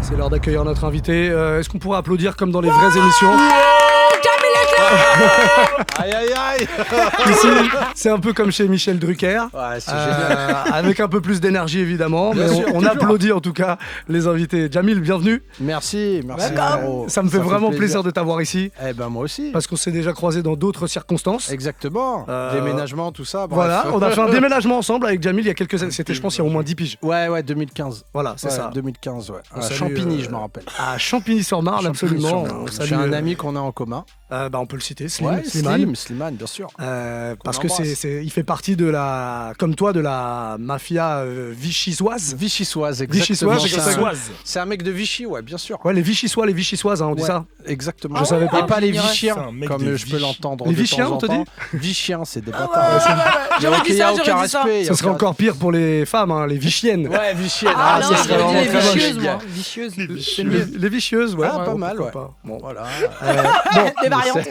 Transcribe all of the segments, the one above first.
C'est l'heure d'accueillir notre invité. Est-ce qu'on pourrait applaudir comme dans les vraies émissions? Aïe aïe aïe. Ici, c'est un peu comme chez Michel Drucker. Ouais, c'est génial. Avec un peu plus d'énergie évidemment, mais sûr, on applaudit en tout cas les invités. Jamil, bienvenue. Merci frérot. Ça me fait vraiment plaisir de t'avoir ici. Eh ben moi aussi. Parce qu'on s'est déjà croisés dans d'autres circonstances. Exactement. Déménagement, tout ça. Bref. Voilà, on a fait un déménagement ensemble avec Jamil il y a quelques années. C'était je pense il y a au moins 10 piges. Ouais, 2015. Voilà, c'est ça. 2015, ouais. À salue, Champigny, je me rappelle. À Champigny-sur-Marne, absolument. J'ai un ami qu'on a en commun. On peut le citer, Slimane, bien sûr. Parce que il fait partie de la, comme toi, de la mafia vichysoise. Vichysoise, exactement. Vichysoise. C'est un mec de Vichy, ouais, bien sûr. Ouais, les vichysoises, on dit ça. Exactement. Je savais pas. Et pas les Vichiens, comme je peux l'entendre. Les Vichiens, on te dit? Vichiens, c'est des bâtards. Il n'y a aucun respect. Ce serait encore pire pour les femmes, hein, les Vichiennes. Ouais, Vichiennes. Non, ça serait vraiment les très vicieuses, moche. moi. Vicieuses. Les vicieuses, ouais. Ah, pas mal, ouais. Bon. Voilà. Des variantes.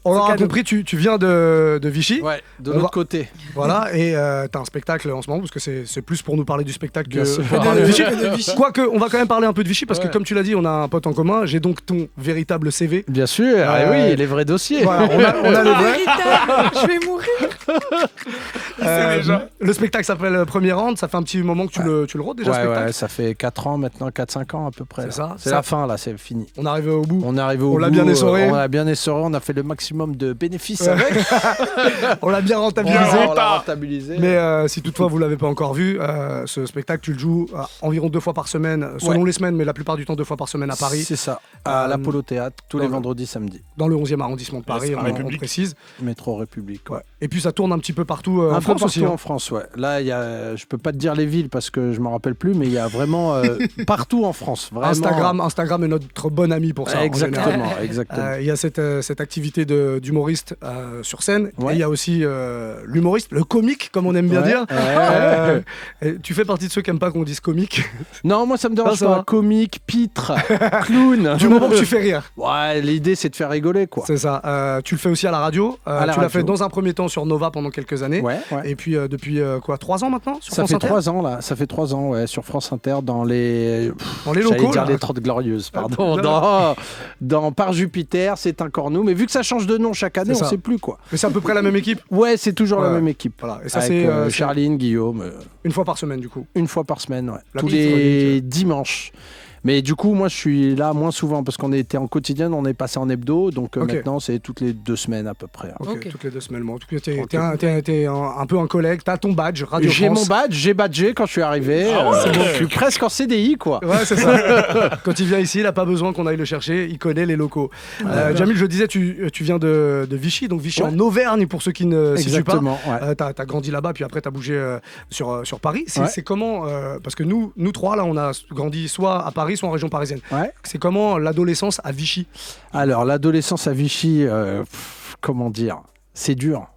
On aura compris, tu viens de Vichy. Ouais, de l'autre côté. Voilà, et t'as un spectacle en ce moment, parce que c'est plus pour nous parler du spectacle Bien que sûr. pour parler de Vichy. De Vichy. Quoique, on va quand même parler un peu de Vichy, parce que Ouais. comme tu l'as dit, on a un pote en commun. J'ai donc ton véritable CV. Bien sûr, oui, les vrais dossiers. Voilà, on a le vrai. Véritable, je vais mourir. Le spectacle s'appelle Premier Round, ça fait un petit moment que tu le rôdes déjà, ce spectacle. Ouais, ça fait 4 ans maintenant, 4-5 ans à peu près. C'est ça. C'est la fin là, c'est fini. On est arrivé au bout. On est arrivé au On bout. l'a bien essoré. On l'a bien essoré, on a fait le maximum de bénéfices avec. On l'a bien rentabilisé. On l'a rentabilisé. Mais si toutefois vous l'avez pas encore vu, ce spectacle tu le joues environ 2 fois par semaine, selon les semaines, mais la plupart du temps 2 fois par semaine à Paris, C'est ça, à l'Apollo Théâtre, tous les vendredis, samedis. dans le 11e arrondissement de Paris, on précise. Métro République. Ouais. Et puis ça tourne un petit peu partout en Un peu France partout aussi. en France, ouais. Là, je peux pas te dire les villes parce que je me rappelle plus, mais il y a vraiment partout en France. Vraiment. Instagram est notre bon ami pour ça. Exactement. Il y a cette activité d'humoriste sur scène, Ouais. et il y a aussi l'humoriste, le comique comme on aime bien Ouais, dire. ouais. Et tu fais partie de ceux qui n'aiment pas qu'on dise comique. Non, moi ça me dérange ça pas. va. Comique, pitre, clown. Du moment que tu fais rire. Ouais, l'idée c'est de faire rigoler quoi. C'est ça. Tu le fais aussi à la radio. À la tu l'as radio. fait dans un premier temps sur Nova pendant quelques années. Ouais. Et puis depuis 3 ans maintenant sur Ça France fait Inter 3 ans là, ça fait 3 ans ouais, sur France Inter dans les Dans les j'allais locaux. dire là. les 30 glorieuses, pardon, dans Par Jupiter, c'est encore nous, mais vu que ça change de nom chaque année, C'est on ça. sait plus quoi. Mais c'est à peu près la même équipe. Ouais, c'est toujours la Ouais. même équipe. Voilà. Et ça Avec c'est Charline, Guillaume, une fois par semaine du coup. une fois par semaine, ouais. La Tous petite les chronique. dimanches. Mais du coup, moi, je suis là moins souvent parce qu'on était en quotidienne, on est passé en hebdo, donc Ok. maintenant, c'est toutes les 2 semaines à peu près. Ok, toutes les 2 semaines. Bon, en tout cas, t'es Tranquille. un peu un collègue. T'as ton badge Radio J'ai France. mon badge, j'ai badgé quand je suis arrivé. Je suis presque en CDI, quoi. Ouais, c'est ça. Quand il vient ici, il n'a pas besoin qu'on aille le chercher. Il connaît les locaux. Jamil, je disais, tu viens de Vichy, donc Vichy Ouais. en Auvergne pour ceux qui ne situent pas. Exactement, ouais. T'as grandi là-bas, puis après t'as bougé sur Paris. Ouais. C'est comment parce que nous trois là, on a grandi soit à Paris, soit en région parisienne. Ouais. C'est comment l'adolescence à Vichy? Alors, l'adolescence à Vichy, comment dire, c'est dur.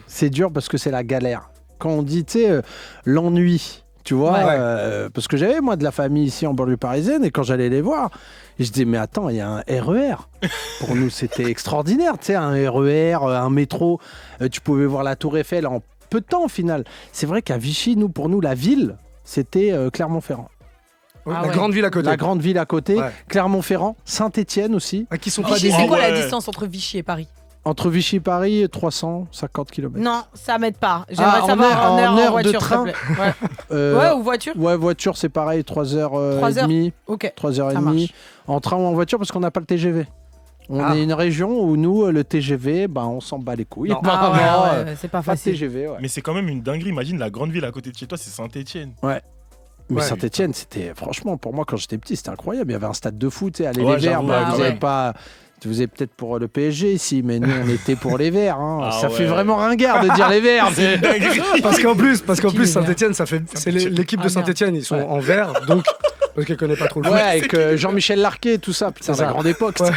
C'est dur parce que c'est la galère. Quand on dit, tu sais, l'ennui, tu vois, parce que j'avais, moi, de la famille ici en banlieue parisienne, et quand j'allais les voir, je disais, mais attends, il y a un RER. Pour nous, c'était extraordinaire, tu sais, un RER, un métro, tu pouvais voir la Tour Eiffel en peu de temps, au final. C'est vrai qu'à Vichy, pour nous, la ville, c'était Clermont-Ferrand. La grande ville à côté. La grande ville à côté, Ouais. Clermont-Ferrand, Saint-Étienne aussi. Qui sont pas Vichy, des c'est villes. quoi la distance entre Vichy et Paris? Entre Vichy et Paris, 350 km. Non, ça m'aide pas. J'aimerais en savoir heure- en heure en heure de voiture, train. s'il te plaît. Ouais. Euh, Ouais, ou voiture. Ouais, voiture, c'est pareil, 3h30. 3 heures. Ok. 3h30. marche. En train ou en voiture, parce qu'on n'a pas le TGV. On est une région où nous, le TGV, on s'en bat les couilles. Non. Ah Apparemment, ouais, c'est pas pas de facile. TGV, ouais. Mais c'est quand même une dinguerie. Imagine la grande ville à côté de chez toi, c'est Saint-Étienne. Mais Ouais. Saint-Étienne, c'était, franchement, pour moi, quand j'étais petit, c'était incroyable. Il y avait un stade de foot, tu sais, allez Ouais, les Verts, j'avoue, ouais, vous ouais. avez pas. Vous êtes peut-être pour le PSG ici, mais nous, on était pour les Verts. Hein. Ah Ça ouais. fait vraiment ringard de dire les Verts. C'est une dinguerie. Parce qu'en plus Qui les Saint-Etienne, c'est l'équipe de Ah, Saint-Etienne, ils sont Ouais. en vert, donc parce qu'elle connaît pas trop le Ouais, foot. avec Jean-Michel Larquet, tout ça. Putain, C'est la ça. grande époque. Ouais.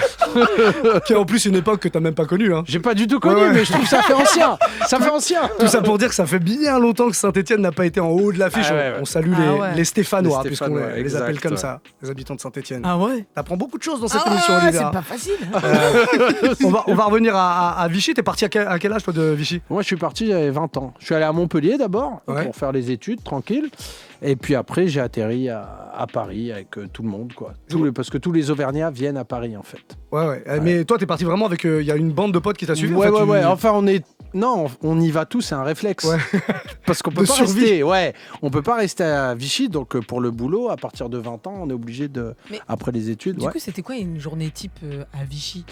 Qui est en plus une époque que t'as même pas connue. Hein. J'ai pas du tout connu, Ouais, ouais. mais je trouve que ça fait ancien. Ça fait ancien. Tout ça pour dire que ça fait bien longtemps que Saint-Etienne n'a pas été en haut de l'affiche. Ah ouais, ouais. On salue Ah ouais. les Stéphanois, Les puisqu'on Stéphanois, les exact, appelle comme ouais. ça, les habitants de Saint-Etienne. Ah ouais. T'apprends beaucoup de choses dans cette Ah émission, ouais, Olivia. c'est pas facile. On va revenir à Vichy. T'es parti à quel âge, toi, de Vichy? Moi, je suis parti, j'avais 20 ans. Je suis allé à Montpellier d'abord, Ouais. pour faire les études, tranquille. Et puis après, j'ai atterri à Paris. Paris avec tout le monde, quoi. Parce que tous les Auvergnats viennent à Paris, en fait. Ouais. Mais toi, t'es parti vraiment avec. Il y a une bande de potes qui t'a suivi. Ouais, en fait, ouais. Enfin, on y va tous, c'est un réflexe. Ouais. Parce qu'on peut De pas survie. rester. Ouais, on peut pas rester à Vichy. Donc pour le boulot, à partir de 20 ans, on est obligé de. Mais après les études. Du Ouais. coup, c'était quoi une journée type à Vichy?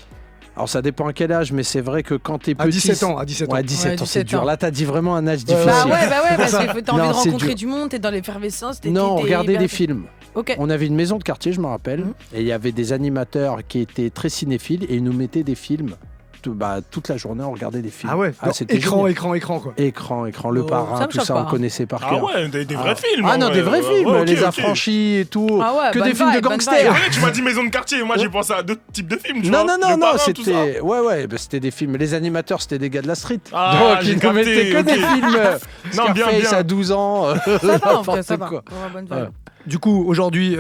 Alors ça dépend à quel âge, mais c'est vrai que quand t'es petit. À 17 ans. À 17 ans. Ouais, 17 Ouais, ans, c'est 17 dur. ans. Là, t'as dit vraiment un âge Ouais, difficile. Bah ouais, parce que t'as envie Non, de c'est rencontrer dur. du monde, t'es dans l'effervescence. Non, on regardait des films. Ok. On avait une maison de quartier, je me rappelle, Mhm. et il y avait des animateurs qui étaient très cinéphiles et ils nous mettaient des films. Toute la journée, on regardait des films. Ah ouais. Non, c'était écran, génial. écran, quoi. Écran, le Oh, ça parrain, me tout choque ça, pas, on hein. connaissait par Ah cœur. ouais, des vrais films. Ah non, des vrais films, Ouais, ok, les ok. affranchis et tout. Ah ouais, que bonne des films de vibe, bonne gangsters. vibe. Ouais, tu m'as dit maison de quartier, moi j'ai pensé à d'autres types de films. Tu Non, vois, non, Le non, Parrain, tout ça. c'était. Ouais, bah, c'était des films. Les animateurs, c'était des gars de la street. Ah, Donc, j'ai ils nous capté, mettaient que ok. des films. Non, bien, Scarface bien. à 12 ans. Ça va, en vrai, ça n'importe va. quoi. Ouais, bonne Ouais. vibe. Du coup, aujourd'hui,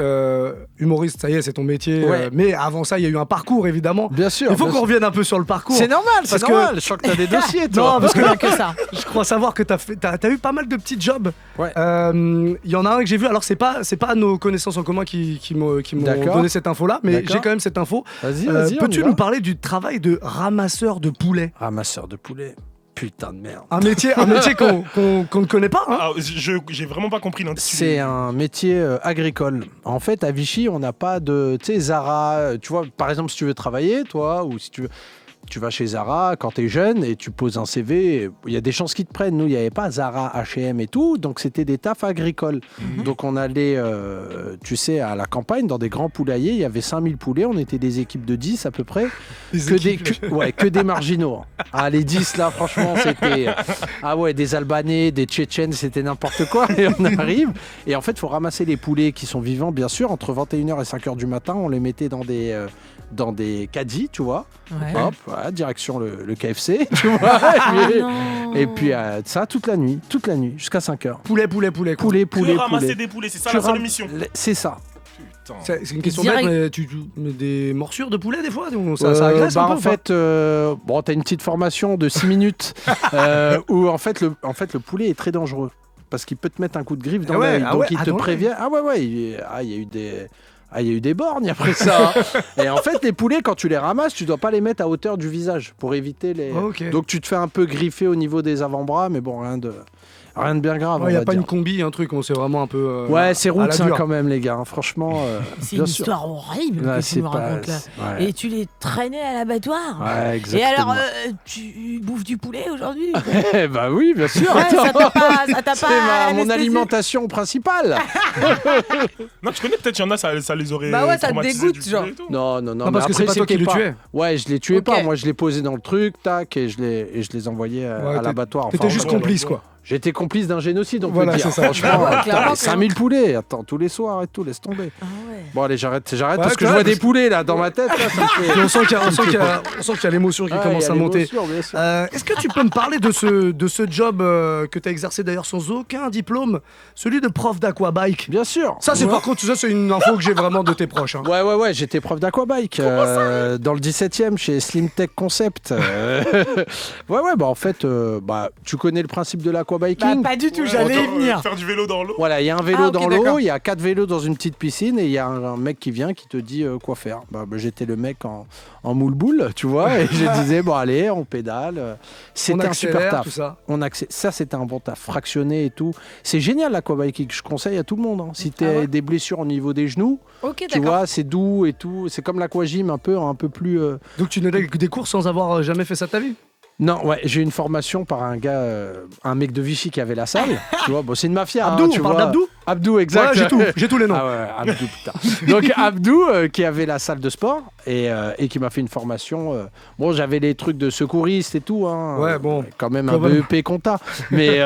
humoriste, ça y est, c'est ton métier. Ouais. Mais avant ça, il y a eu un parcours, évidemment. Bien sûr. Il faut bien qu'on sûr. revienne un peu sur le parcours. C'est normal, c'est Parce que- normal. Je sens que t'as des dossiers, toi. Non, parce que Pas que ça. je crois savoir que t'as eu pas mal de petits jobs. Ouais. Il y en a un que j'ai vu. Alors c'est pas nos connaissances en commun qui m'ont D'accord. donné cette info là, mais D'accord. j'ai quand même cette info. Vas-y, vas-y. on y Peux-tu va. nous parler du travail de ramasseur de poulet? Ramasseur de poulet. Putain de merde. Un métier qu'on ne connaît pas. Hein. Ah, j'ai vraiment pas compris l'intitulé. C'est un métier agricole. En fait, à Vichy, on n'a pas de, tu sais, Zara. Tu vois, par exemple, si tu veux travailler, toi, ou si tu vas chez Zara quand tu es jeune et tu poses un CV, il y a des chances qu'ils te prennent. Nous, il n'y avait pas Zara, H&M et tout, donc c'était des tafs agricoles. Donc on allait, tu sais, à la campagne, dans des grands poulaillers, il y avait 5000 poulets, on était des équipes de 10 à peu près, que des marginaux. Ah, les 10 là, franchement, c'était des Albanais, des Tchétchènes, c'était n'importe quoi. Et on arrive, et en fait, il faut ramasser les poulets qui sont vivants, bien sûr, entre 21h et 5h du matin, on les mettait dans des caddies, tu vois. Ouais. Hop, voilà, direction le KFC, tu vois. Ah et puis, non. et puis, ça toute la nuit, jusqu'à 5h. Poulet. Quoi. Poulet, Ramasser des poulets, c'est ça Tu la seule ram- émission. C'est ça. Putain. C'est une question Direct. bête, mais tu mets des morsures de poulet des fois, donc ça agresse un peu. En fait, t'as une petite formation de 6 minutes où en fait le poulet est très dangereux parce qu'il peut te mettre un coup de griffe dans l'œil, donc il te dans l'œil. prévient. Il y a eu des borgnes après ça. Et en fait, les poulets, quand tu les ramasses, tu dois pas les mettre à hauteur du visage pour éviter les. Ok. Donc tu te fais un peu griffer au niveau des avant-bras, mais bon, rien de bien grave. Il n'y on a va pas dire. une combi, un truc, on sait vraiment un peu. Ouais, c'est à la route ça dure. quand même, les gars. hein. Franchement, C'est bien une sûr. histoire horrible Ouais, que c'est tu me pas- racontes là. ouais. Et tu les traînais à l'abattoir. Ouais, Et exactement. alors, tu bouffes du poulet aujourd'hui? Eh bah oui, bien sûr. Ouais, ça attends. t'a pas C'est mon anesthésié? alimentation principale. Non, tu connais peut-être, il y en a, ça les aurait. Bah ouais, ça te traumatisés dégoûte, du genre. poulet et tout. Non, Non, mais parce que c'est après, pas toi qui c'était le tuais. Ouais, je les tuais Ok. pas. Moi, je les posais dans le truc, tac, et je les envoyais Ouais, à l'abattoir. T'étais juste bon, complice, bon. quoi. J'étais complice d'un génocide, on Voilà, peut dire. c'est ça. Franchement, Ah ouais, putain, clairement, 5000 poulets, attends, tous les soirs et tout, laisse tomber. Ah ouais. Bon, allez, j'arrête Ouais, parce que quand je vois même, des poulets là dans ma tête. Là, ça me fait... Et on sent qu'il y a l'émotion qui Ouais, commence il y a à monter. l'émotion, bien sûr. Est-ce que tu peux me parler de ce job que tu as exercé d'ailleurs sans aucun diplôme, celui de prof d'aquabike? Bien sûr. Ça, c'est par contre, ça, c'est une info que j'ai vraiment de tes proches. Hein. Ouais, j'étais prof d'aquabike dans le 17e chez Slim Tech Concept. Ouais, bah en fait, tu connais le principe de Bah, l'aquabiking. pas du tout, Ouais, j'allais y autant, venir. Faire du vélo dans l'eau. Voilà, il y a un vélo Ah, ok, dans d'accord. l'eau, il y a 4 vélos dans une petite piscine et il y a un mec qui vient qui te dit quoi faire. Bah, j'étais le mec en moule-boule, tu vois, et je disais, bon allez, on pédale. On C'était un super accélère, taf. tout ça. Ça, c'était un bon taf, fractionné et tout. C'est génial l'aquabiking, je conseille à tout le monde. hein. Si tu as Ah ouais des blessures au niveau des genoux, Ok, tu d'accord. vois, c'est doux et tout. C'est comme l'aquagym, un peu plus... Donc, tu n'as des cours sans avoir jamais fait ça de ta vie? Non, ouais, j'ai eu une formation par un gars, un mec de Vichy qui avait la salle. Tu vois, bon, c'est une mafia. Abdou, hein, tu on parle vois. d'Abdou? Abdou, exact. Ouais, j'ai tous les noms. Ah ouais, Abdou, putain. Donc Abdou, qui avait la salle de sport et qui m'a fait une formation. Bon, j'avais les trucs de secouriste et tout. Hein, Ouais, bon. Quand même Quand un même. BEP compta. Mais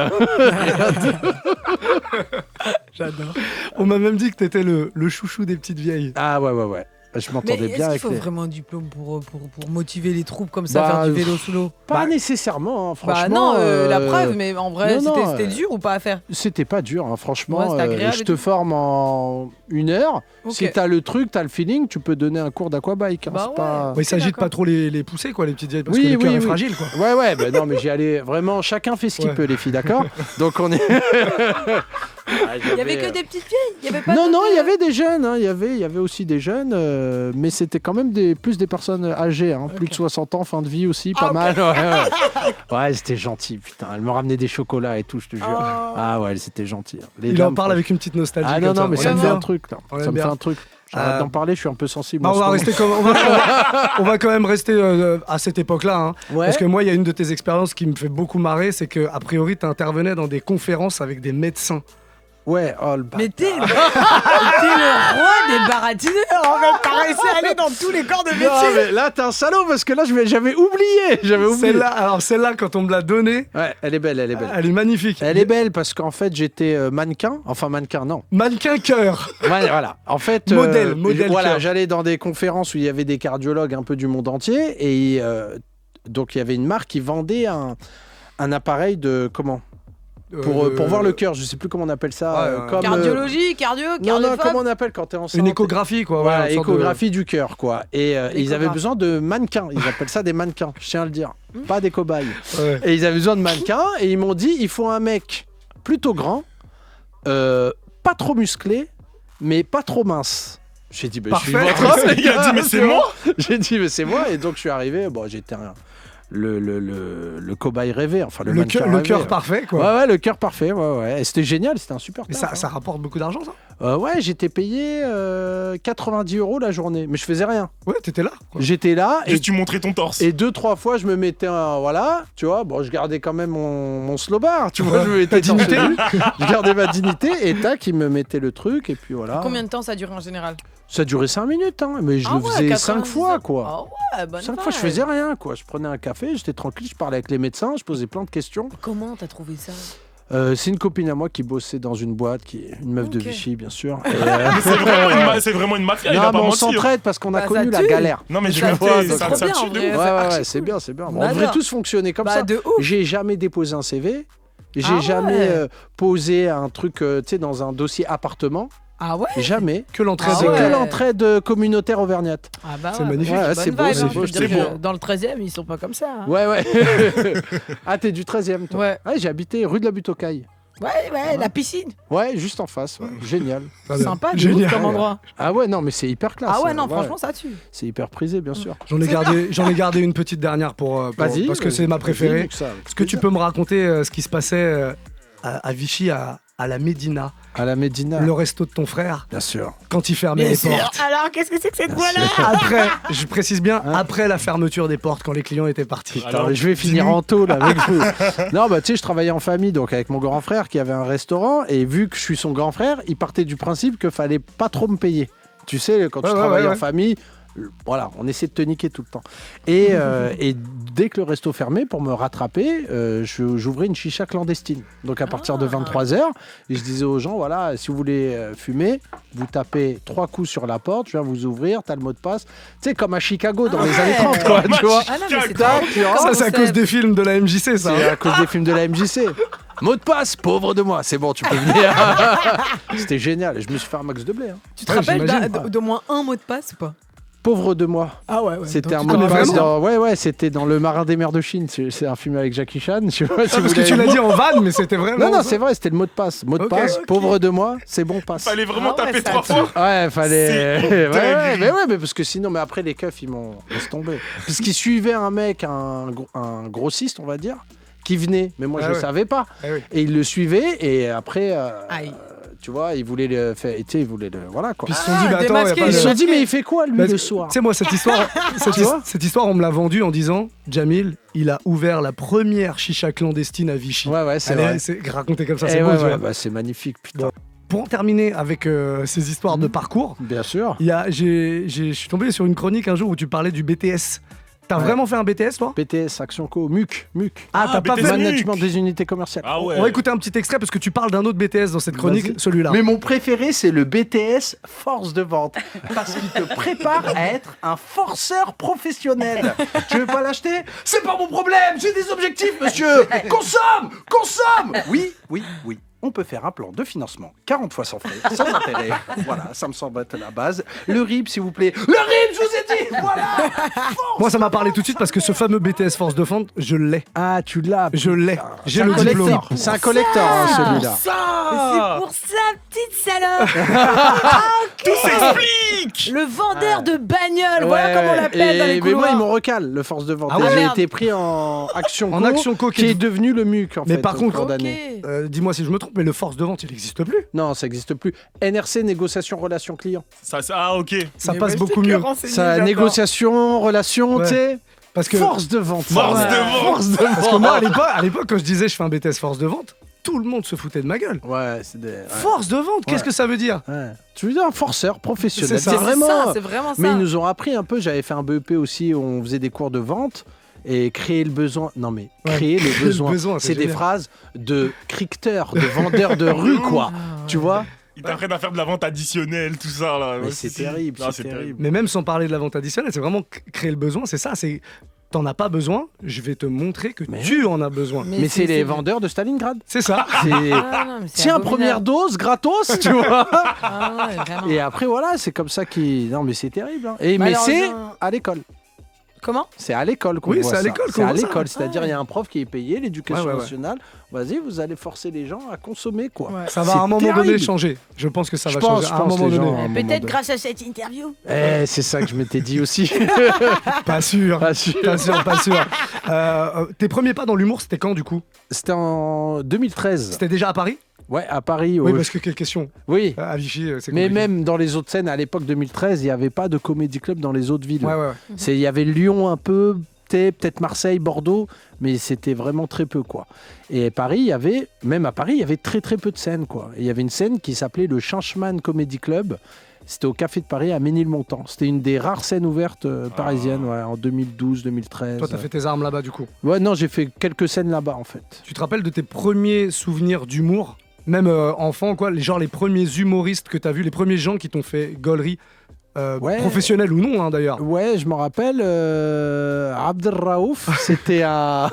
J'adore. On m'a même dit que t'étais le chouchou des petites vieilles. ah ouais. Je Mais m'entendais bien est-ce qu'il avec faut les... vraiment un diplôme pour motiver les troupes comme ça, Bah, faire du vélo sous l'eau? Pas nécessairement, hein, Bah franchement. non, la preuve, mais en vrai, non, c'était dur ou pas à faire? C'était pas dur, hein, franchement. Ouais, c'était agréable Je et te tout. forme en 1 heure. Ok. Si t'as le truc, t'as le feeling, tu peux donner un cours d'aquabike. Hein, Bah c'est ouais. pas... Il s'agit de d'accord. pas trop les pousser, quoi, les petites vieilles, parce Oui, que le cœur oui, est oui. fragile, quoi. Ouais, bah non, mais j'y allais vraiment. Chacun fait ce qu'il Ouais. peut, les filles, d'accord? Donc on est. Il y avait que des petites filles, il y avait pas Non, de- non, il y avait des jeunes, hein, il y avait aussi des jeunes, mais c'était quand même plus des personnes âgées, hein, plus de 60 ans, fin de vie aussi, pas mal. Ouais, c'était gentil, putain. Elle me ramenait des chocolats et tout, je te jure. Oh. Ah ouais, c'était gentil. Les Il en dames, parle avec une petite nostalgie. Ah non, comme non, ça. mais On ça aime me fait bien. un truc, là. On Ça aime me fait bien. un truc. J'arrête d'en parler, je suis un peu sensible. Bah, en on ce va moment. rester comme on va quand même rester à cette époque-là, hein. Ouais. Parce que moi, il y a une de tes expériences qui me fait beaucoup marrer, c'est que a priori, tu intervenais dans des conférences avec des médecins. Ouais, oh le Mais t'es le roi des baratineurs, en fait. T'as réussi à aller dans tous les corps de Non, métier. mais là, t'es un salaud parce que là, j'avais oublié. Celle-là, quand on me l'a donnée, Ouais, elle est belle, elle est belle. elle est magnifique. Elle est belle parce qu'en fait, j'étais mannequin. Enfin, mannequin, non. Mannequin cœur. Ouais, voilà. En fait, Modèle voilà, cœur. j'allais dans des conférences où il y avait des cardiologues un peu du monde entier et donc il y avait une marque qui vendait un appareil de comment pour voir le cœur. Je sais plus comment on appelle ça. Ouais, comme, Cardiologie, cardio, non, non, cardiophobe. comment on appelle quand t'es enceinte? Une échographie, quoi. Voilà, ouais, une sorte de- échographie du cœur, quoi. Et ils avaient L'échographe. besoin de mannequins. Ils appellent ça des mannequins, je tiens à le dire. Pas des cobayes. Ouais. Et ils avaient besoin de mannequins et ils m'ont dit il faut un mec plutôt grand, pas trop musclé, mais pas trop mince. J'ai dit, je suis Parfait. votre homme, les Il a gars, dit, mais c'est moi. J'ai dit, mais c'est moi. Et donc, je suis arrivé. Bon, j'étais le cobaye rêvé. Enfin, le mannequin Le rêvé. cœur parfait, quoi. Ouais, ouais, le cœur parfait. Ouais, ouais. Et c'était génial. C'était un super Mais taf, ça rapporte beaucoup d'argent, ça. Ouais, j'étais payé 90 € la journée. Mais je faisais rien. Ouais, t'étais là, quoi. J'étais là. Juste tu montrais ton torse. Et 2-3 fois, je me mettais voilà, tu vois, bon, je gardais quand même mon slowbar, tu vois, je me mettais dignité. torse nu, je gardais ma dignité, et tac, il me mettait le truc, et puis voilà. Combien de temps ça dure en général? Ça durait 5 minutes, hein, mais je Ah le ouais, faisais 5 90 fois, quoi. Ah ouais, bonne 5 fois, je vibe. faisais rien, quoi. Je prenais un café, j'étais tranquille, je parlais avec les médecins, je posais plein de questions. Comment t'as trouvé ça? C'est une copine à moi qui bossait dans une boîte, qui est une meuf de Ok. Vichy, bien sûr. Et, C'est vraiment une mafia, il non, a mais pas on menti. hein. s'entraide parce qu'on a Bah, connu ça la tue. galère. Non, mais j'ai Ça, capté, c'est ça trop ça bien, tue en de vrai. ouf. Ouais, ça ouais, archi ouais, c'est cool. bien, c'est bien. On Bon, on devrait adore. tous fonctionner comme Bah, ça. de ouf. J'ai jamais déposé un CV. J'ai Ah jamais ouais. posé un truc, tu sais, dans un dossier appartement. Ah ouais? Jamais. Que l'entrée Ah C'est de. ouais. que l'entraide communautaire auvergnate. Ah bah C'est ouais, magnifique. bah, Ouais, bonne c'est beau, vibe, c'est hein. beau, Je veux c'est dire que beau. dans le 13e, ils sont pas comme ça. hein. Ouais, ouais. Ah, t'es du 13e, toi. Ouais. J'ai habité rue de la Butte aux Cailles. Ouais, la piscine. Ouais, juste en face. Ouais. Génial. Ah, bien. Sympa, de Génial. ouf comme endroit. Ah ouais, non, mais c'est hyper classe. Ah ouais, non, franchement, ça tue. C'est hyper prisé, bien sûr. J'en ai gardé une petite dernière pour Vas-y. parce que c'est ma préférée. Vas-y, ça, avec Est-ce que tu plaisir. peux me raconter ce qui se passait à Vichy, à la Médina, À la Médina. le resto de ton frère, Bien sûr. quand il fermait les portes? Alors, qu'est-ce que c'est que cette voix-là? Après, je précise bien, Hein après la fermeture des portes, quand les clients étaient partis. Putain, Alors, mais je vais finir dis-nous. en taux là avec vous. Non, bah tu sais, je travaillais en famille donc avec mon grand frère qui avait un restaurant et vu que je suis son grand frère, il partait du principe qu'il fallait pas trop me payer. Tu sais, quand tu Ouais, ouais, travailles ouais, en ouais. famille, voilà, on essaie de te niquer tout le temps. Et dès que le resto fermait, pour me rattraper, j'ouvrais une chicha clandestine. Donc à partir de 23h, je disais aux gens, voilà, si vous voulez fumer, vous tapez 3 coups sur la porte, je viens vous ouvrir, t'as le mot de passe. Tu sais, comme à Chicago dans les ouais. années 30, quoi, tu vois. Ah non, mais c'est Tac, trop tu rentres. Ça, c'est à cause des films de la MJC, ça. C'est hein. à cause des films de la MJC. Mot de passe, pauvre de moi. C'est bon, tu peux venir. C'était génial. Je me suis fait un max de blé. Hein. Tu te Ouais, rappelles j'imagine. d'au moins un mot de passe ou pas? Pauvre de moi. Ah ouais, C'était un tu mot de connais passe vraiment dans... Ouais, c'était dans Le Marin des mers de Chine. C'est un film avec Jackie Chan. Je sais pas si Ah, vous parce que l'avez tu l'as vu. dit en vanne, mais c'était vraiment. Non, non, ça. c'est vrai, c'était le mot de passe. Mot de Ok, passe, ok. pauvre de moi, c'est bon passe. Fallait vraiment Ah ouais, taper ça 3 tue. fois. Ouais, fallait. C'est Ouais, dingue. mais parce que sinon, mais après les keufs, ils m'ont laissé tomber. Parce qu'ils suivaient un mec, un grossiste, on va dire, qui venait, mais moi Ah je ne ouais. savais pas. Ah oui. Et il le suivait, et après, Aïe. tu vois, il voulait le faire. Tu sais, il voulait le. Voilà quoi. Puis ils se sont dit, mais attends, y a démasqué, pas Ils de- se sont Parce dit, que- mais il fait quoi lui Parce le que, soir Tu sais, moi, cette histoire, Tu vois cette histoire, on me l'a vendue en disant, Jamil, il a ouvert la première chicha clandestine à Vichy. Ouais, ouais, c'est Allez, vrai. c'est raconté comme ça, Eh c'est beau. ouais, tu ouais, vois. bah, c'est magnifique, putain. Bon. Pour en terminer avec ces histoires de parcours, Bien sûr. je suis tombé sur une chronique un jour où tu parlais du BTS. T'as vraiment fait un BTS, toi? BTS, Action Co, MUC. Ah, t'as pas BTS fait. Management des unités commerciales. Ah ouais. On va écouter un petit extrait parce que tu parles d'un autre BTS dans cette chronique, Vas-y. celui-là. Mais mon préféré, c'est le BTS force de vente. Parce qu'il te prépare à être un forceur professionnel. Tu veux pas l'acheter? C'est pas mon problème, j'ai des objectifs, monsieur. Consomme. Oui. On peut faire un plan de financement 40 fois sans frais, sans intérêt. Voilà, ça me semble être la base. Le RIB, s'il vous plaît. Le RIB, je vous ai dit. Voilà. Moi, ça m'a parlé tout de suite parce que ce fameux BTS Force de Vente, je l'ai. Ah, tu l'as. Je l'ai. J'ai C'est le un collector. diplôme. C'est un collector, hein, celui-là. C'est pour ça, petite salope. Tout s'explique. Le vendeur de bagnole, voilà comment on l'appelle dans les Mais couloirs. moi, ils m'ont recalé, le force de vente. Ah ouais? J'ai Merde. été pris en Action En Co, Action Co, qui est devenu le MUC, en Mais fait, par au contre- cours Ok. d'année. Dis-moi si je me trompe, mais le Force de Vente, il n'existe plus. Non, ça n'existe plus. NRC, négociation, relation client. Ah, ok. Ça Mais passe ouais, beaucoup c'est que mieux. renseigné, Ça, j'adore. négociation, relation, Ouais. tu sais. Parce que, Force de vente. Force de vente. Force de parce que vente. moi, à l'époque, quand je disais je fais un BTS Force de Vente, tout le monde se foutait de ma gueule. Ouais, c'est des. Force de Vente, qu'est-ce que ça veut dire? Ouais. Tu veux dire un forceur professionnel. C'est ça. C'est vraiment. ça, c'est vraiment ça. Mais ils nous ont appris un peu. J'avais fait un BEP aussi où on faisait des cours de vente. Et créer le besoin. Non, mais Ouais. créer le besoin. besoin, c'est c'est des génial. phrases de cricteur, de vendeur de rue, quoi. Tu vois? Ils t'apprennent à faire de la vente additionnelle, tout ça là. Mais Ouais, c'est si. terrible, Ah, c'est terrible. Mais même sans parler de la vente additionnelle, c'est vraiment créer le besoin, c'est ça, c'est t'en as pas besoin, je vais te montrer que Mais tu en as besoin. Mais c'est les vendeurs de Stalingrad. C'est ça. C'est. Ah, non, mais c'est Tiens, abominable. première dose, gratos, tu vois. Ah, ouais, vraiment. Et après, voilà, c'est comme ça qui. Non, mais c'est terrible. Hein. Mais Malheureusement- c'est à l'école. Comment? C'est à l'école qu'on Oui, voit c'est à ça. l'école qu'on C'est à voit ça. l'école, c'est-à-dire il y a un prof qui est payé, l'éducation Ouais, ouais, ouais. nationale. Vas-y, vous allez forcer les gens à consommer, quoi. Ouais. Ça va C'est à un moment donné terrible. changer. Je pense que ça Je va pense, changer à un moment les gens, donné. à un moment Peut-être donné. grâce à cette interview. C'est ça que je m'étais dit aussi. Pas sûr. Pas sûr. Pas sûr, pas sûr. Tes premiers pas dans l'humour, c'était quand du coup? C'était en 2013. C'était déjà à Paris? Ouais, à Paris. Oui, au- parce que quelle question. Oui. À Vichy, c'est Mais compliqué. même dans les autres scènes, à l'époque 2013, il n'y avait pas de comédie club dans les autres villes. Ouais, ouais, ouais. Il y avait Lyon un peu, peut-être Marseille, Bordeaux, mais c'était vraiment très peu, quoi. Et Paris, il y avait, même à Paris, il y avait très très peu de scènes, quoi. Et il y avait une scène qui s'appelait le Chanchman Comedy Club. C'était au Café de Paris à Ménilmontant. C'était une des rares scènes ouvertes parisiennes, ouais, en 2012-2013. Toi, t'as fait tes armes là-bas du coup. Ouais, non, j'ai fait quelques scènes là-bas, en fait. Tu te rappelles de tes premiers souvenirs d'humour? Même enfant, quoi, genre les premiers humoristes que t'as vus, les premiers gens qui t'ont fait gaulerie, Ouais. professionnels ou non, hein, d'ailleurs. Ouais, je me rappelle, Abdelraouf, c'était un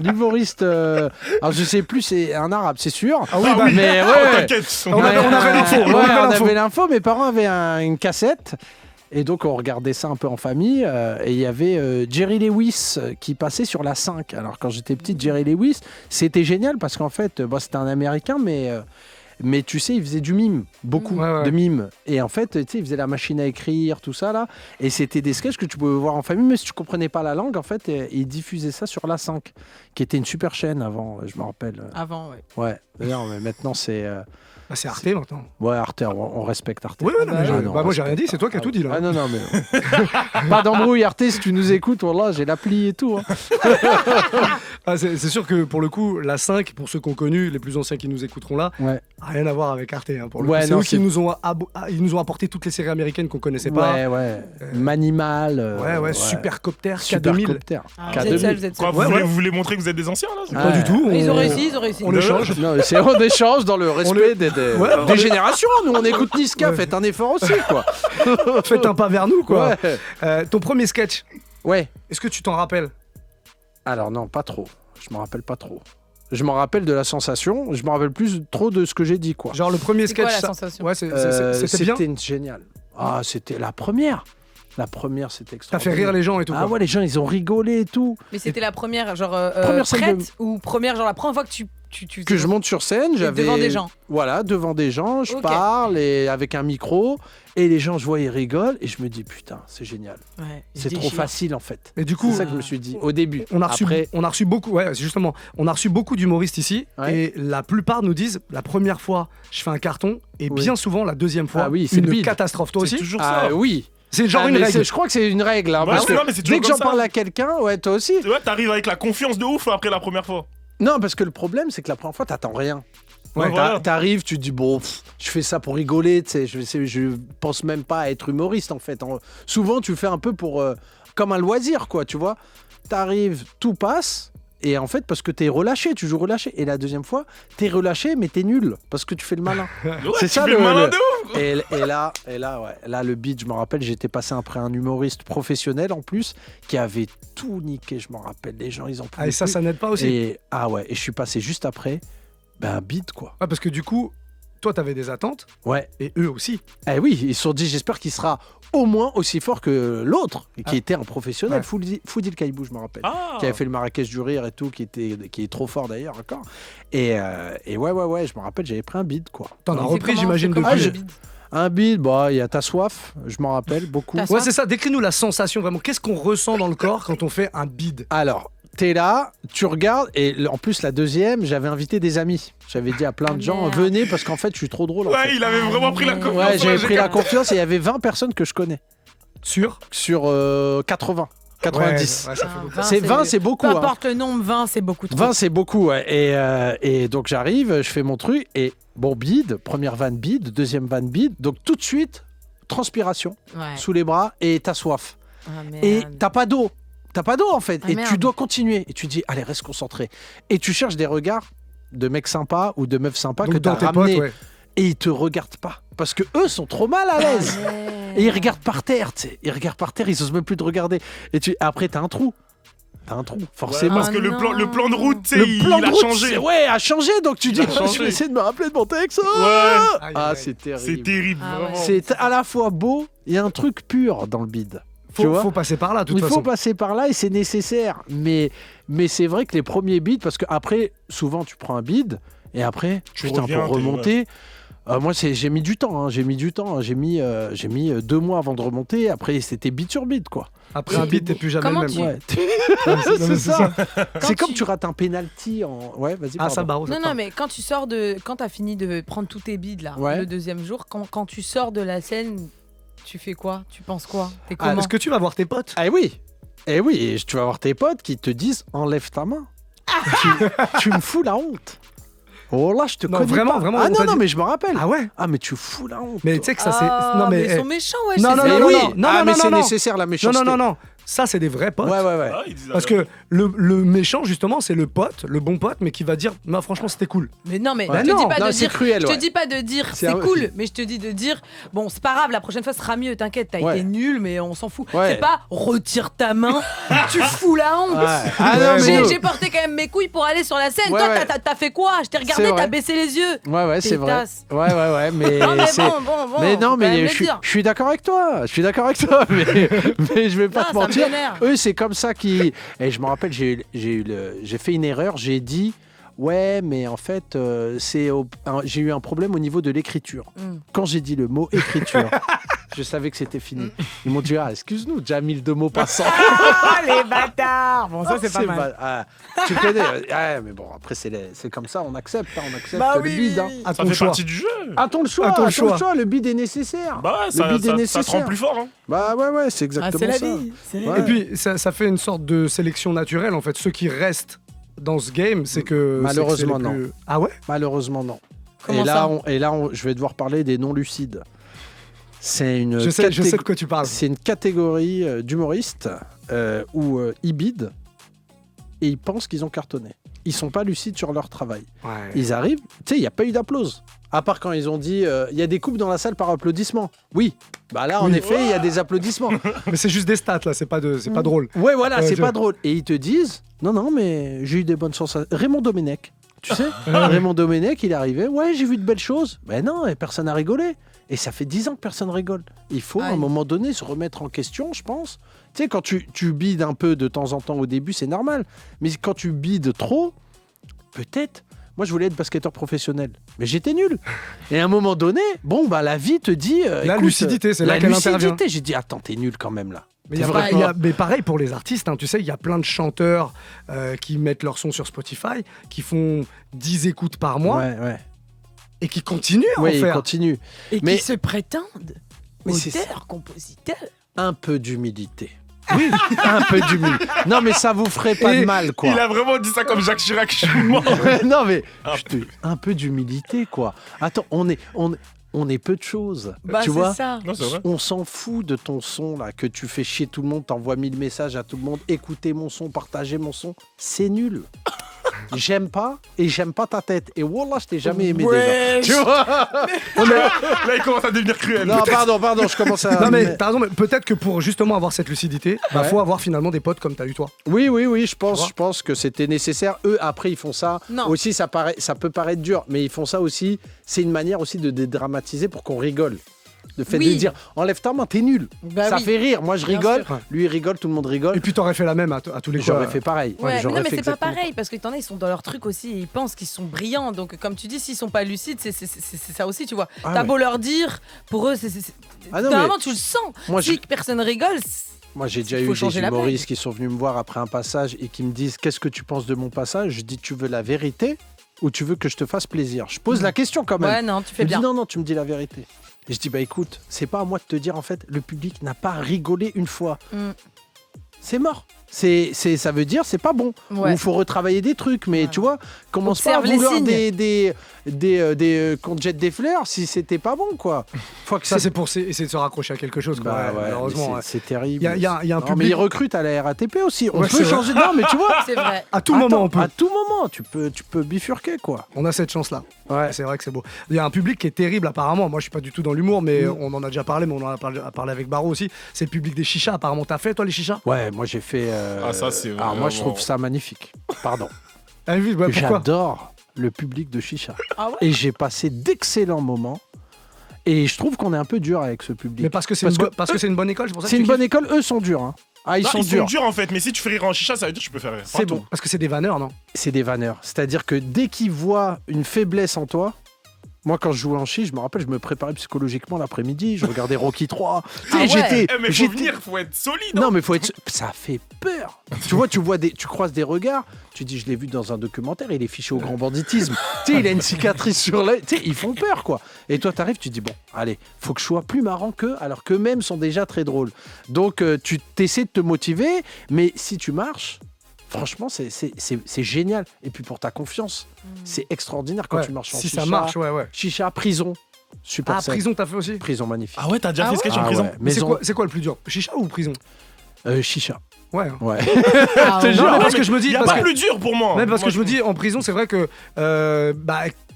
humoriste. Alors, je sais plus, c'est un arabe, c'est sûr. Ah oui, bah, mais Ah, ouais. t'inquiète. On avait l'info, on Ouais, avait on l'info. avait l'info. Mes parents avaient une cassette. Et donc, on regardait ça un peu en famille. Et il y avait Jerry Lewis qui passait sur la 5. Alors, quand j'étais petite, Jerry Lewis, c'était génial parce qu'en fait, c'était un Américain, mais tu sais, il faisait du mime, beaucoup Ouais, ouais. de mime. Et en fait, tu sais, il faisait la machine à écrire, tout ça là. Et c'était des sketchs que tu pouvais voir en famille, mais si tu comprenais pas la langue, en fait, il diffusait ça sur la 5, qui était une super chaîne avant, je me rappelle. Avant, ouais. Ouais, d'ailleurs, mais maintenant c'est. Bah, c'est Arte maintenant. Ouais, Arte, on respecte Arte. Ouais, ouais, non, mais Ah non, moi j'ai respecte rien dit, c'est toi qui as tout dit là. Ah non, non, mais. Pas d'embrouille, Arte, si tu nous écoutes, voilà, j'ai l'appli et tout. Hein. Ah, c'est sûr que pour le coup, la 5, pour ceux qui ont connu, les plus anciens qui nous écouteront là, Ouais. rien à voir avec Arte. Hein, pour le Ouais, coup. C'est non, eux qui ils nous ont apporté toutes les séries américaines qu'on connaissait pas. Ouais, ouais. Manimal. Ouais, Supercopter, K2000. Supercopter. Ah, K2000. vous êtes seuls, vous êtes Quoi, seuls. vous, Ouais, voulez, ouais. vous voulez montrer que vous êtes des anciens là c'est Ah, Pas ouais. du tout. Ils ont réussi, ils ont réussi. On échange. Non, c'est on échange dans le respect Ouais, des générations. Nous, on écoute Niska, Ouais. faites un effort aussi, quoi. Faites un pas vers nous, quoi. Ouais. Ton premier sketch, Ouais. est-ce que tu t'en rappelles? Alors, non, pas trop. Je me rappelle pas trop. Je me rappelle de la sensation. Je me rappelle plus trop de ce que j'ai dit, quoi. Genre le premier C'est quoi sketch. la sensation? Ouais, c'était bien. C'était génial. Ah, c'était la première. La première, c'était T'as extraordinaire. fait rire les gens et tout. Ah quoi. ouais, les gens, ils ont rigolé et tout. Mais c'était la première, genre Première scène prête ou première, genre la première fois que tu Que je monte sur scène, j'avais devant des gens. Voilà, devant des gens, je Ok. parle et avec un micro et les gens, je vois, ils rigolent et je me dis putain, c'est génial. Ouais, C'est je trop déchire. facile en fait. Et du C'est coup, ça que je me suis dit au début. on a Après, reçu beaucoup. Ouais, c'est justement, on a reçu beaucoup d'humoristes ici Ouais. et la plupart nous disent la première fois, je fais un carton et Oui. bien souvent la deuxième fois, Ah oui, c'est une le bide. catastrophe. Toi C'est aussi toujours ah ça. oui. C'est genre Ah, une mais règle. je crois que c'est une règle. Hein, Ouais, parce ouais, que non, mais c'est dès toujours que comme j'en ça. parle à quelqu'un, ouais, toi aussi. Ouais, t'arrives avec la confiance de ouf après la première fois. Non, parce que le problème, c'est que la première fois, t'attends rien. Ouais, voilà. T'arrives, tu te dis bon, je fais ça pour rigoler, tu sais, je pense même pas à être humoriste en fait. Souvent, tu le fais un peu pour comme un loisir, quoi, tu vois. T'arrives, tout passe. Et en fait, parce que t'es relâché, tu joues relâché. Et la deuxième fois, t'es relâché, mais t'es nul, parce que tu fais le malin. Ouais, C'est tu ça fais le malin de ouf. Et là, le beat, je me rappelle, j'étais passé après un humoriste professionnel en plus, qui avait tout niqué, je me rappelle. Les gens, ils en pouvaient Ah, et ça plus. n'aide pas aussi. Et je suis passé juste après, un beat, quoi. Ouais, parce que du coup, toi, t'avais des attentes, Ouais. et eux aussi. Eh oui, ils se sont dit, j'espère qu'il sera au moins aussi fort que l'autre, qui était un professionnel, Ouais. Foudil Caïbou, je me rappelle. Ah. Qui avait fait le Marrakech du Rire et tout, qui est trop fort d'ailleurs encore. Et ouais, je me rappelle, j'avais pris un bid, quoi. T'en as C'est repris, comment- j'imagine, c'est comment depuis. le bide Un bid, il y a Ta Soif, je m'en rappelle beaucoup. Ta Ouais, Soif. c'est ça. Décris-nous la sensation, vraiment. Qu'est-ce qu'on ressent dans le corps quand on fait un bid? Alors, t'es là, tu regardes, et en plus, la deuxième, j'avais invité des amis. J'avais dit à plein de gens, merde. venez, parce qu'en fait, je suis trop drôle. En Ouais, fait. il avait vraiment pris la Ouais, confiance. Ouais, j'avais j'ai pris la capté. confiance, et il y avait 20 personnes que je connais. Sur 80, 90. Ouais, ça fait beaucoup. C'est 20, c'est beaucoup. Peu hein. importe le nombre, 20, c'est beaucoup trop. 20, c'est beaucoup, ouais. Et donc j'arrive, je fais mon truc, et bon, bide, première vanne bide, deuxième vanne bide, donc tout de suite, transpiration, Ouais. sous les bras, et t'as soif. Ah, merde. Et t'as pas d'eau. T'as pas d'eau en fait. Ah, et merde. tu dois continuer. Et tu dis, allez, reste concentré. Et tu cherches des regards de mecs sympas ou de meufs sympas que Donc, t'as dans tes ramenés. potes, ouais. Et ils te regardent pas. Parce que eux sont trop mal à l'aise. Et ils regardent par terre, tu sais. Ils regardent par terre, ils osent même plus te regarder. Et après, t'as un trou. Forcément. Parce que Ah le plan de route, tu sais, Le plan il de a route, changé. a changé. Donc tu Il dis, a je changé. vais essayer de me rappeler de mon texte. Ouais. Aïe, Ah, aïe. c'est terrible. C'est terrible, Ah ouais. vraiment. C'est à la fois beau, il y a un truc pur dans le bide. Tu Faut, vois faut passer par là, de toute Il faut façon. passer par là et c'est nécessaire. Mais c'est vrai que les premiers bids, parce qu'après, souvent tu prends un bid et après, Tu putain, reviens, pour remonter. Moi, j'ai mis du temps. J'ai mis 2 mois avant de remonter. Après, c'était bid sur bid, quoi. Après un bid, t'es plus jamais Comment le même. tu- Ouais. Non, mais c'est ça. C'est Quand comme tu rates un penalty en. Ouais, vas-y. Ah, ça, pardon. Barreau, ça Non, te non, parle. mais quand t'as fini de prendre tous tes bides là, Ouais. le deuxième jour, quand tu sors de la scène, tu fais quoi? Tu penses quoi? T'es Ah, comment? Est-ce que tu vas voir tes potes? Ah oui. Et oui, et tu vas voir tes potes qui te disent enlève ta main. tu me fous la honte. Oh là, je te Non, connais vraiment, pas. vraiment, Ah on non, t'a non, dit- mais je me rappelle. Ah ouais? Ah, mais tu fous la honte. Mais toi. tu sais que ça, c'est. Ah, Non, mais. ils sont méchants, ouais. Non, je non, sais. Mais non, oui. non, non, Ah, non, mais non, c'est non. nécessaire la Non, méchanceté. non. Ça, c'est des vrais potes. Ouais. Ah, il disait Parce alors. que le méchant, justement, c'est le pote, le bon pote, mais qui va dire, non, franchement, c'était cool. Mais non, mais Ouais. je te dis Non, pas non, de c'est dire. cruel, Je te ouais. dis pas de dire C'est c'est un- cool, mais je te dis de dire bon, c'est pas grave, la prochaine fois ce sera mieux, t'inquiète, t'as Ouais. été nul, mais on s'en fout. Ouais. C'est pas retire ta main, tu fous la honte. Ouais. Ah non, mais J'ai nous- j'ai porté quand même mes couilles pour aller sur la scène. Ouais, Toi, ouais. t'as fait quoi? Je t'ai regardé, C'est vrai. t'as baissé les yeux. Ouais, c'est vrai. Pétasse. Ouais, mais. Non, mais c'est- bon. Mais faut non, quand même mais le je dire. suis d'accord avec toi. mais je vais pas Non, te ça me mentir. vénère. Eux, c'est comme ça qui. Et je me rappelle, j'ai fait une erreur. J'ai dit, ouais, mais en fait, j'ai eu un problème au niveau de l'écriture. Mm. Quand j'ai dit le mot écriture, je savais que c'était fini. Ils m'ont dit, ah, excuse-nous, déjà 1002 mots passants. Ah, les bâtards. Bon, ça c'est pas mal. Tu connais. Mais bon, après, c'est comme ça, on accepte. On accepte Bah le oui, bid. oui, hein. oui. À Ça ton fait choix. partie du jeu. Attends le choix, Attends le choix. le bid est nécessaire. Bah ouais, Le ça bid est te rend nécessaire. plus fort. Hein. Bah ouais, c'est Ah, exactement c'est la ça. vie. C'est la Ouais. Et puis, ça fait une sorte de sélection naturelle, en fait. Ceux qui restent dans ce game, c'est que. Malheureusement, c'est que c'est les non. plus- Ah ouais? Malheureusement, non. Comment et là, ça je vais devoir parler des non-lucides. C'est une, Je sais de quoi tu parles. c'est une catégorie d'humoristes où ils bident et ils pensent qu'ils ont cartonné. Ils sont pas lucides sur leur travail. Ouais. Ils arrivent, tu sais, il n'y a pas eu d'applause. À part quand ils ont dit, il y a des coupes dans la salle par applaudissement. Oui, bah là, en Oui. effet, il y a des applaudissements. Mais c'est juste des stats, là. C'est pas drôle. Ouais, voilà, Ouais, c'est je- pas drôle. Et ils te disent, non, mais j'ai eu des bonnes sensations. Raymond Domenech, tu sais, Raymond Domenech, il est arrivé, ouais, j'ai vu de belles choses. Ben non, et personne n'a rigolé. Et ça fait 10 ans que personne rigole. Il faut, à un Aïe. moment donné, se remettre en question, je pense. Tu sais, quand tu bides un peu de temps en temps au début, c'est normal. Mais quand tu bides trop, peut-être. Moi, je voulais être basketteur professionnel, mais j'étais nul. Et à un moment donné, bon, bah, la vie te dit. La écoute, lucidité, c'est la là qu'elle lucidité. intervient. J'ai dit, attends, t'es nul quand même là. Mais, C'est y a vrai. pas- mais pareil pour les artistes, hein, tu sais, il y a plein de chanteurs qui mettent leur son sur Spotify, qui font 10 écoutes par mois Ouais. et qui continuent à Oui, en il faire. Et Mais- qui se prétendent Mais c'est auteurs, compositeurs. un peu d'humilité. Oui, un peu d'humilité. Non, mais ça vous ferait pas de mal, quoi. Il a vraiment dit ça comme Jacques Chirac. Je suis mort. Non, mais un peu d'humilité, quoi. Attends, on est peu de choses. Bah, tu c'est vois ça. Non, c'est vrai. On s'en fout de ton son, là, que tu fais chier tout le monde, t'envoies 1000 messages à tout le monde, écoutez mon son, partagez mon son. C'est nul. J'aime pas et j'aime pas ta tête. Et wallah, je t'ai jamais aimé déjà. Tu vois Là, il commence à devenir cruel. Non, pardon, je commence à... Non mais t'as raison, mais peut-être que pour justement avoir cette lucidité, Ouais. faut avoir finalement des potes comme t'as eu toi. Oui, je pense que c'était nécessaire. Eux, après, ils font ça. Non. Aussi, ça peut paraître dur, mais ils font ça aussi. C'est une manière aussi de dédramatiser pour qu'on rigole. Le fait Oui. de dire enlève ta main, t'es nul. Bah ça oui. fait rire. Moi, je Bien rigole. sûr. Lui, il rigole. Tout le monde rigole. Et puis t'aurais fait la même à tous les coups. J'aurais fait pareil. Ouais, mais J'aurais non, mais fait c'est pas exactement pareil parce que t'en as, ils sont dans leur truc aussi et ils pensent qu'ils sont brillants. Donc, comme tu dis, s'ils sont pas lucides, c'est ça aussi, tu vois. Ah T'as ouais. beau leur dire, pour eux, Ah non, vraiment, mais- tu le sens. Moi, Si personne rigole, Moi, j'ai déjà Il faut eu des changer la humoristes blague. qui sont venus me voir après un passage et qui me disent qu'est-ce que tu penses de mon passage. Je dis tu veux la vérité ou tu veux que je te fasse plaisir. Je pose la question quand même. ouais, non, tu fais Il me dit bien. non, tu me dis la vérité. Et je dis bah écoute, c'est pas à moi de te dire en fait, le public n'a pas rigolé une fois. Mm. C'est mort. Ça veut dire c'est pas bon. Ouais. Ou il faut retravailler des trucs. Mais tu vois, commence pas à Observe les vouloir signes. qu'on te jette des fleurs si c'était pas bon quoi. Faut que Ça c'est pour essayer de se raccrocher à quelque chose. Quoi. Bah Ouais, ouais, malheureusement. mais Ouais. c'est terrible. Il y a un Non, mais public ils recrutent à la RATP aussi. On Ouais, peut c'est vrai. changer. Non, mais tu vois. C'est vrai. à tout Attends, moment on peut. À tout moment, tu peux bifurquer quoi. On a cette chance là. Ouais. C'est vrai que c'est beau. Il y a un public qui est terrible apparemment. Moi je suis pas du tout dans l'humour, mais Mm. on en a déjà parlé, mais on en a parlé avec Baro aussi. C'est le public des chichas apparemment. T'as fait toi les chichas? Ouais, moi j'ai fait. Ah, ça, c'est Alors moi je vraiment- trouve ça magnifique. Pardon. Ah oui, ouais, pourquoi? J'adore le public de Chicha. Ah ouais. Et j'ai passé d'excellents moments. Et je trouve qu'on est un peu dur avec ce public. Mais parce que c'est une bonne école, c'est pour ça que C'est tu une kiffes bonne école, eux sont durs. Hein. Ah, ils Non, sont ils sont durs. durs en fait, mais si tu fais rire en chicha, ça veut dire que tu peux faire rire. C'est bon. Parce que c'est des vanneurs, non? C'est des vanneurs. C'est-à-dire que dès qu'ils voient une faiblesse en toi, moi quand je jouais en chi, je me rappelle, je me préparais psychologiquement l'après-midi, je regardais Rocky 3. Tu sais, Ah ouais. j'étais. Eh, mais faut j'étais- venir, faut être solide. Non, mais faut être. Ça fait peur. Tu vois, tu croises des regards. Tu dis, je l'ai vu dans un documentaire. Il est fiché au grand banditisme. Tu sais, il a une cicatrice sur l'œil. Tu sais, ils font peur, quoi. Et toi, t'arrives, tu dis, bon, allez, faut que je sois plus marrant qu'eux, alors qu'eux-mêmes sont déjà très drôles. Donc, tu t'essaies de te motiver, mais si tu marches. Franchement, c'est génial. Et puis pour ta confiance, c'est extraordinaire quand Ouais, tu marches en si chicha. ça marche, ouais. Chicha, prison. Super Ah, scène. prison, t'as fait aussi? Prison magnifique. Ah ouais, t'as déjà Ah fait ouais sketch en Ah prison ouais. Mais Maison. c'est quoi le plus dur? Chicha ou prison? Chicha. Ouais. Ouais. Ah ouais. Non, mais parce mais que je me dis. Il y a parce pas que- plus dur pour moi. Même parce Moi, que je me dis, en prison, c'est vrai que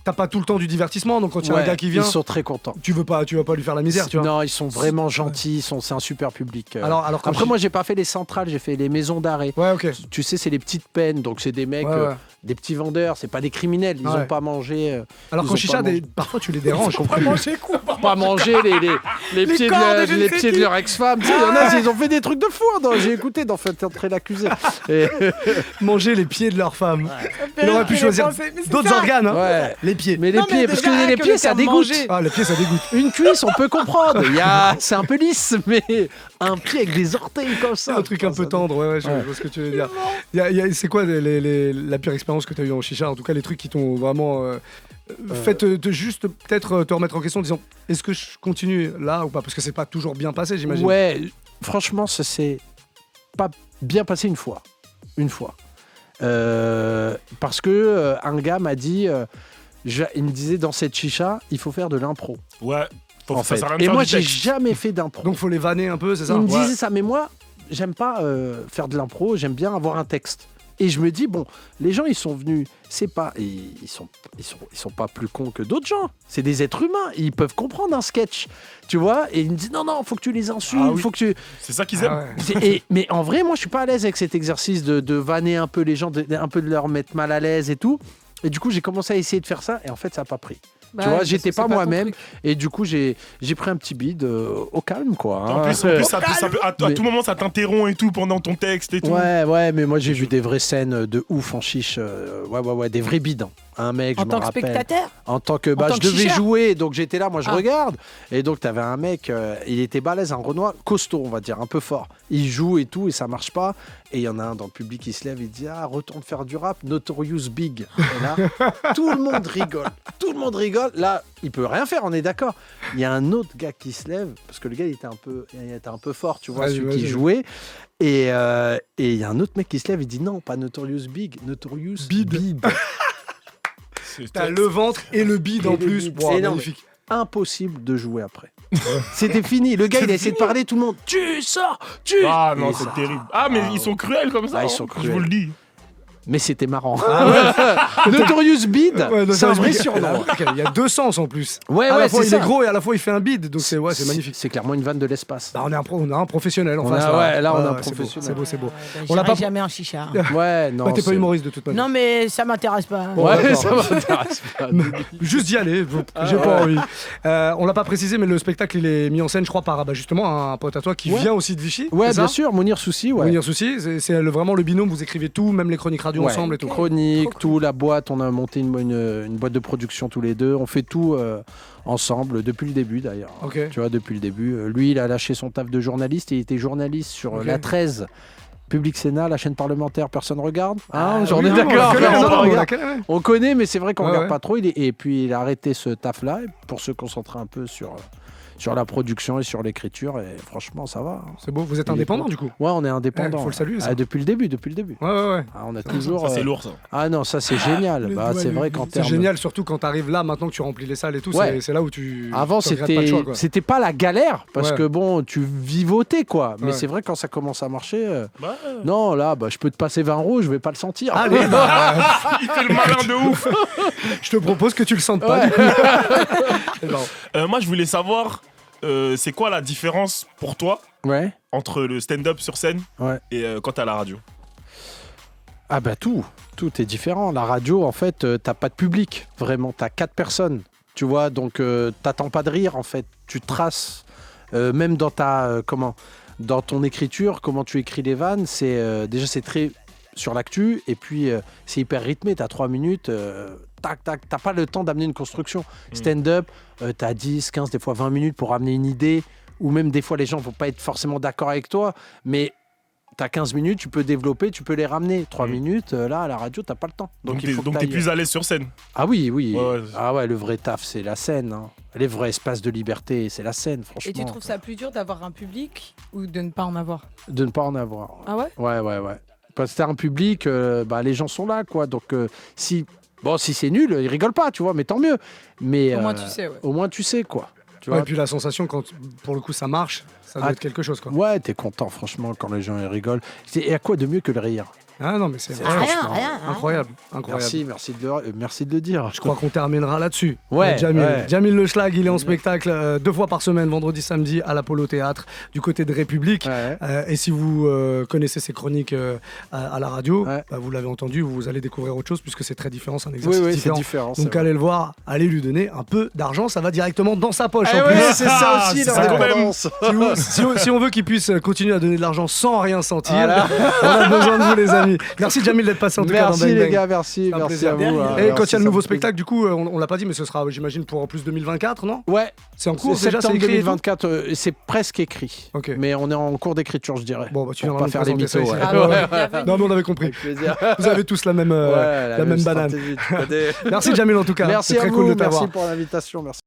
t'as pas tout le temps du divertissement, donc quand il y a un Ouais, gars qui vient, Ils sont très contents. tu vas pas lui faire la misère, tu vois. Non, ils sont vraiment gentils, c'est un super public. Alors, quand Après, moi, j'ai pas fait les centrales, j'ai fait les maisons d'arrêt. Ouais, ok. Tu sais, c'est les petites peines, donc c'est des mecs, Ouais, ouais. des petits vendeurs, c'est pas des criminels, ils Ouais. ont pas mangé. Alors ils qu'en ont chicha, pas mangé. parfois tu les déranges. Pas manger les pieds, corps de je ne les sais pieds de qui. leur ex-femme. Tu sais, il y en a, ils ont fait des trucs de fou. hein. J'ai écouté dans Faites entrer l'accusé. Et- Manger les pieds de leur femme. Il aurait pu choisir d'autres organes, hein. Ouais. Les pieds. Mais les Non, mais pieds, parce déjà, que rien les que pieds, le ça terme dégoûte. manger. Ah, les pieds, ça dégoûte. Une cuisse, on peut comprendre. C'est un peu lisse, mais un pied avec des orteils comme C'est ça. un truc un peu tendre, ouais, je vois ce que tu veux dire. C'est quoi la pire expérience que tu as eue en chicha? En tout cas, les trucs qui t'ont vraiment fait juste peut-être te remettre en question en disant est-ce que je continue là ou pas? Parce que c'est pas toujours bien passé, j'imagine. Ouais, franchement, ça s'est pas bien passé une fois. Une fois. Parce que un gars m'a dit, il me disait dans cette chicha, il faut faire de l'impro. Ouais, En ça fait. sert à rien de Et faire moi, du j'ai texte. jamais fait d'impro. Donc faut les vanner un peu, c'est ça? Il me Ouais. disait ça, mais moi, j'aime pas faire de l'impro, j'aime bien avoir un texte. Et je me dis, bon, les gens, ils sont venus, c'est pas. Ils sont pas plus cons que d'autres gens. C'est des êtres humains, ils peuvent comprendre un sketch. Tu vois? Et il me dit, non, faut que tu les insultes, Ah oui. faut que tu. C'est ça qu'ils Ah aiment. ouais. Mais en vrai, moi, je suis pas à l'aise avec cet exercice de vanner un peu les gens, un peu de leur mettre mal à l'aise et tout. Et du coup, j'ai commencé à essayer de faire ça, et en fait, ça n'a pas pris. Bah tu vois, ouais, j'étais c'est pas ton moi-même, truc. et du coup, j'ai pris un petit bide au calme, quoi. En hein. plus, à Mais- tout moment, ça t'interrompt et tout pendant ton texte et tout. Ouais, mais moi, j'ai vu des vraies scènes de ouf en chiche. Ouais, des vrais bides. Hein. Un mec, En je me tant que rappelle. spectateur En tant que, En tant je que devais chichard. jouer, donc j'étais là, moi je Ah. regarde. Et donc t'avais un mec, il était balèze, un Renoir, costaud, on va dire, un peu fort. Il joue et tout, et ça marche pas. Et il y en a un dans le public qui se lève, il dit ah, retourne faire du rap, Notorious Big. Et là, tout le monde rigole. Tout le monde rigole. Là, il peut rien faire, on est d'accord. Il y a un autre gars qui se lève, parce que le gars il était un peu fort, tu vois, Ouais, celui qui j'imagine. jouait. Et il y a un autre mec qui se lève, il dit non, pas Notorious Big, Notorious Bid. T'as le ventre et le bide Et en le plus. bide. Wow, C'est énorme. magnifique. Impossible de jouer après. C'était fini. Le gars, il a essayé de parler, tout le monde. Tu sors, tu. Ah non, Et c'est ça- terrible. Ah, mais ils sont cruels comme ça. Ah, ils hein. sont Je vous cruels. le dis. Mais c'était marrant. Notorious Bid, Ouais, c'est un vrai Big. surnom. Il y a deux sens en plus. Ouais, à ouais, la fois c'est il ça. est gros et à la fois il fait un bide, donc c'est magnifique. C'est clairement une vanne de l'espace. Bah, on a un professionnel en On face. a- ouais, là, on a un c'est beau, professionnel. C'est beau, c'est beau. On On l'a l'a pas- jamais un chicha. Ouais, non. Ouais, t'es pas c'est- humoriste de toute manière. Non, mais ça m'intéresse pas. Bon, Ouais, d'accord. ça m'intéresse pas. Juste d'y aller, j'ai pas envie. On l'a pas précisé, mais le spectacle il est mis en scène, je crois, par justement un pote à toi qui Ouais. vient aussi de Vichy. Ouais, c'est ça bien sûr, Mounir Souci, ouais. Mounir Souci, c'est vraiment le binôme, vous écrivez tout, même les chroniques radio Ouais. ensemble et tout. Chronique, Trop cool. tout, la boîte, on a monté une boîte de production tous les deux. On fait tout ensemble depuis le début d'ailleurs. Ok. Tu vois, depuis le début. Lui, il a lâché son taf de journaliste. Il était journaliste sur Ok. la 13. Public Sénat, la chaîne parlementaire, personne regarde. Ah, J'en oui, ai non, d'accord. on la connaît, personne non, on regarde. la connaît, ouais. On connaît, mais c'est vrai qu'on Ouais, regarde ouais. pas trop. Et puis il a arrêté ce taf-là pour se concentrer un peu sur la production et sur l'écriture. Et franchement, ça va. C'est beau, vous êtes Il est indépendant cool. du coup. Ouais, on est indépendant. faut le saluer, ça. Ah, depuis le début. Ouais, ouais. Ah, on a toujours. Ça, c'est lourd, ça. Ah non, ça c'est génial. Le Bah, doigt c'est levé. vrai qu'en C'est termes. génial, surtout quand t'arrives là, maintenant que tu remplis les salles et tout, Ouais. c'est là où tu. Avant, tu regrettes pas le choix, quoi. c'était pas la galère parce Ouais. que bon, tu vivotais quoi. Mais Ouais. c'est vrai quand ça commence à marcher. Bah, Non, là, je peux te passer 20 euros, je vais pas le sentir. Allez, bah, il fait le malin de ouf. je te propose que tu le sentes pas. Ouais. du coup. C'est marrant. Moi, je voulais savoir, c'est quoi la différence pour toi Ouais. entre le stand-up sur scène Ouais. et quand t'es à la radio? Ah bah tout est différent. La radio, en fait, t'as pas de public, vraiment. T'as 4 personnes, tu vois, donc t'attends pas de rire, en fait. Tu traces, même dans dans ton écriture, comment tu écris les vannes, déjà c'est très sur l'actu, et puis c'est hyper rythmé. T'as 3 minutes, tac, tac, t'as pas le temps d'amener une construction. Stand-up, t'as 10, 15, des fois 20 minutes pour amener une idée, ou même des fois les gens vont pas être forcément d'accord avec toi, mais t'as 15 minutes, tu peux développer, tu peux les ramener. 3 minutes, là, à la radio, t'as pas le temps. Donc il faut que t'es t'ailles- plus à l'aise sur scène. Ah oui. Ouais, ouais. Ah ouais, le vrai taf, c'est la scène. Hein. Les vrais espaces de liberté, c'est la scène, franchement. Et tu trouves ça plus dur d'avoir un public ou de ne pas en avoir? De ne pas en avoir. Ah ouais? Ouais. Parce que t'as un public, les gens sont là, quoi. Donc, si c'est nul, ils rigolent pas, tu vois, mais tant mieux. Mais, Au moins, tu sais, ouais. Au moins, tu sais, quoi. Tu Ouais, vois. et puis la sensation, quand pour le coup ça marche, ça doit Ah, être quelque chose, quoi. Ouais, t'es content, franchement, quand les gens ils rigolent. Et à quoi de mieux que le rire? Ah non, mais c'est C'est vraiment franchement incroyable. Merci de le dire. Je crois qu'on terminera là-dessus. Ouais, Jamil. ouais. Jamil Le Schlag, il est en spectacle 2 fois par semaine, vendredi, samedi, à l'Apollo Théâtre, du côté de République. Ouais. Et si vous connaissez ses chroniques à la radio, Ouais. vous l'avez entendu, vous allez découvrir autre chose, puisque c'est très différent, c'est un Oui, exercice c'est différent. différent. c'est Donc vrai. allez le voir, allez lui donner un peu d'argent, ça va directement dans sa poche. Eh en ouais, plus. c'est ça aussi, c'est ça quand l'indépendance. Si on veut qu'il puisse continuer à donner de l'argent sans rien sentir, Voilà. on a besoin de vous, les amis. Merci Jamil d'être passé en tout cas dans Merci Bang les Bang. gars, merci un à plaisir. vous. hein. Et quand il y a Merci, le ça nouveau me fait spectacle, du coup, on l'a pas dit, mais ce sera, j'imagine, pour en plus 2024, non? plaisir. Ouais, C'est en cours c'est déjà, c'est septembre écrit et tout 2024, c'est presque écrit. Ok. Mais on est en cours d'écriture, je dirais. Bon, bah, tu Pour viendras pas nous faire les présenter mythos. ça Ouais. ici. Ah, bienvenue. Non, mais on avait compris. Avec plaisir. Vous avez tous la même, Ouais, la même banane. stratégie, tu connais. Merci Jamil en tout cas. Merci C'est à très vous, cool de t'avoir. merci pour l'invitation. Merci.